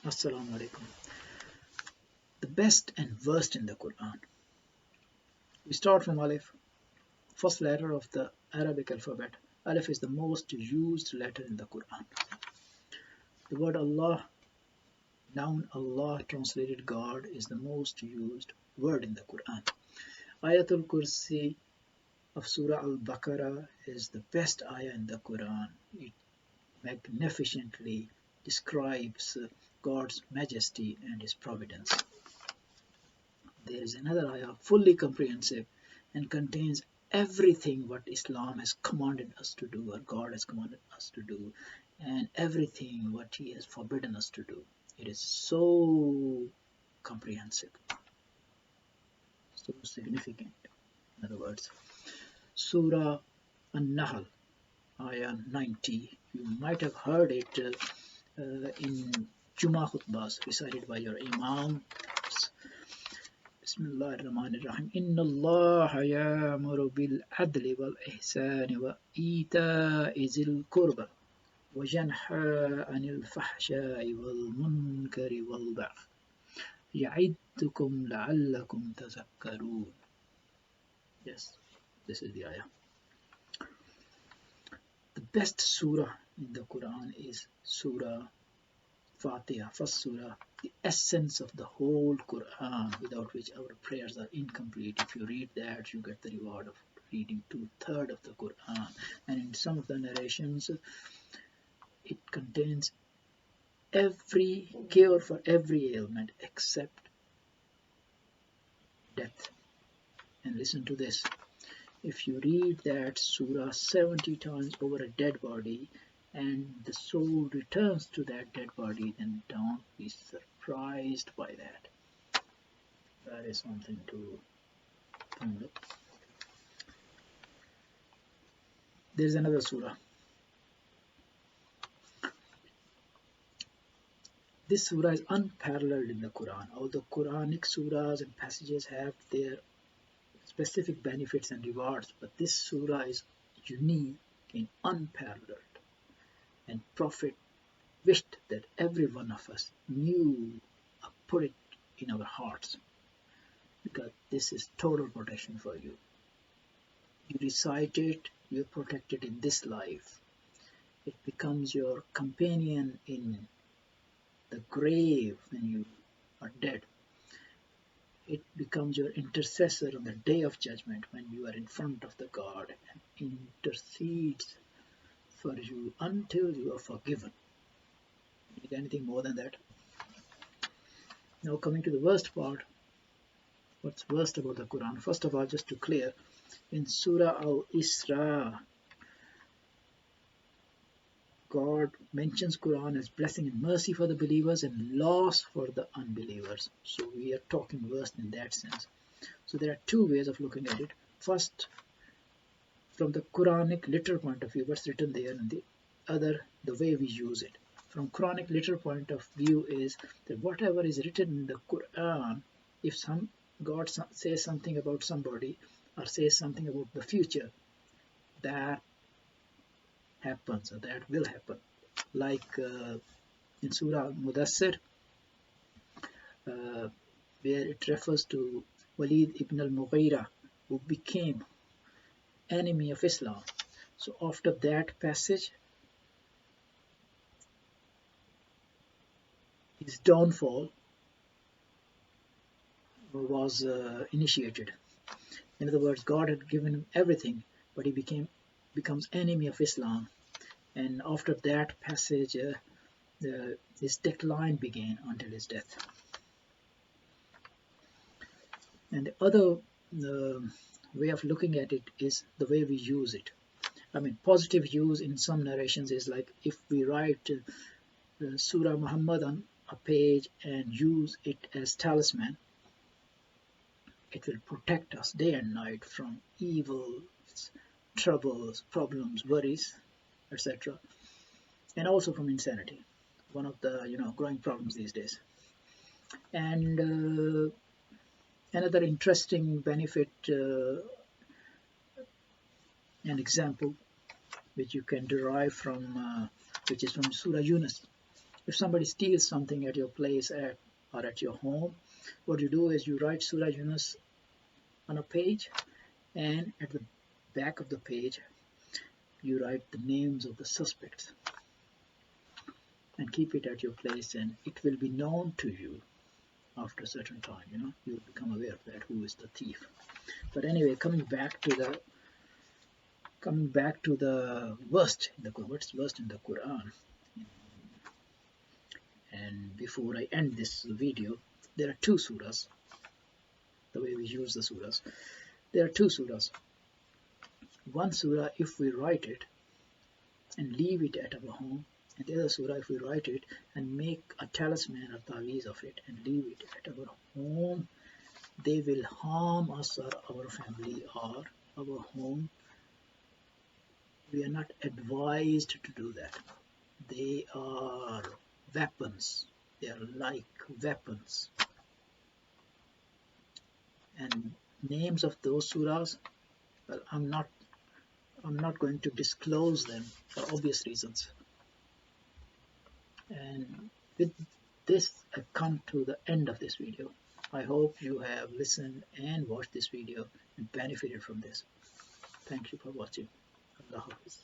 Assalamu alaikum. The best and worst in the Quran. We start from Alif, first letter of the Arabic alphabet. Alif is the most used letter in the Quran. The word Allah, noun Allah translated God, is the most used word in the Quran. Ayatul Kursi of Surah Al-Baqarah is the best ayah in the Quran. It magnificently describes God's majesty and His providence. There is another ayah fully comprehensive and contains everything what Islam has commanded us to do, or God has commanded us to do, and everything what He has forbidden us to do. It is so comprehensive, so significant. In other words, Surah An-Nahl, ayah 90. You might have heard it in Jummah khutbahs recited by your Imam. بسم الله الرحمن الرحيم إن الله يأمر بالعدل والإحسان وإيتاء ذي القربى وينهى عن الفحشاء والمنكر والبغي يعظكم لعلكم تذكرون. Yes, this is the ayah. The best surah in the Quran is Surah Fatiha, first surah, the essence of the whole Quran, without which our prayers are incomplete. If you read that, you get the reward of reading 2/3 of the Quran. And in some of the narrations, it contains every cure for every ailment except death. And listen to this. If you read that surah 70 times over a dead body, and the soul returns to that dead body, then don't be surprised by that. That is something to ponder. There's another surah. This surah is unparalleled in the Quran. All the Quranic surahs and passages have their specific benefits and rewards, but this surah is unique and unparalleled. And Prophet wished that every one of us knew or put it in our hearts, because this is total protection for you. You recite it, you're protected in this life. It becomes your companion in the grave when you are dead. It becomes your intercessor on the day of judgment when you are in front of the God, and intercedes for you until you are forgiven. Need anything more than that? Now coming to the worst part. What's worst about the Quran? First of all, just to clear, in Surah Al-Isra, God mentions Quran as blessing and mercy for the believers and loss for the unbelievers. So we are talking worst in that sense. So there are two ways of looking at it. First, from the Quranic literal point of view, what's written there, and the other, the way we use it. From Quranic literal point of view is that whatever is written in the Quran, if God says something about somebody or says something about the future, that happens, or that will happen. Like in Surah Mudassir, where it refers to Walid ibn al-Mughira, who became enemy of Islam. So after that passage, his downfall was initiated. In other words, God had given him everything, but he becomes enemy of Islam. And after that passage, his decline began until his death. And the other way of looking at it is the way we use it. I mean, positive use in some narrations is like if we write Surah Muhammad on a page and use it as talisman, it will protect us day and night from evils, troubles, problems, worries, etc. And also from insanity, one of the growing problems these days. And another interesting benefit, an example which you can derive from, which is from Surah Yunus. If somebody steals something at your place or at your home, what you do is you write Surah Yunus on a page, and at the back of the page you write the names of the suspects and keep it at your place, and it will be known to you after a certain time. You'll become aware of that, who is the thief. But anyway, coming back to the worst in the Quran. What's worst in the Quran? And before I end this video, there are two surahs. The way we use the surahs, there are two surahs. One surah, if we write it and leave it at our home, and the other surah, if we write it and make a talisman or taweez of it and leave it at our home, they will harm us or our family or our home. We are not advised to do that. They are weapons. They are like weapons. And names of those surahs, well, I'm not going to disclose them for obvious reasons. And with this, I've come to the end of this video. I hope you have listened and watched this video and benefited from this. Thank you for watching. Allah Hafiz.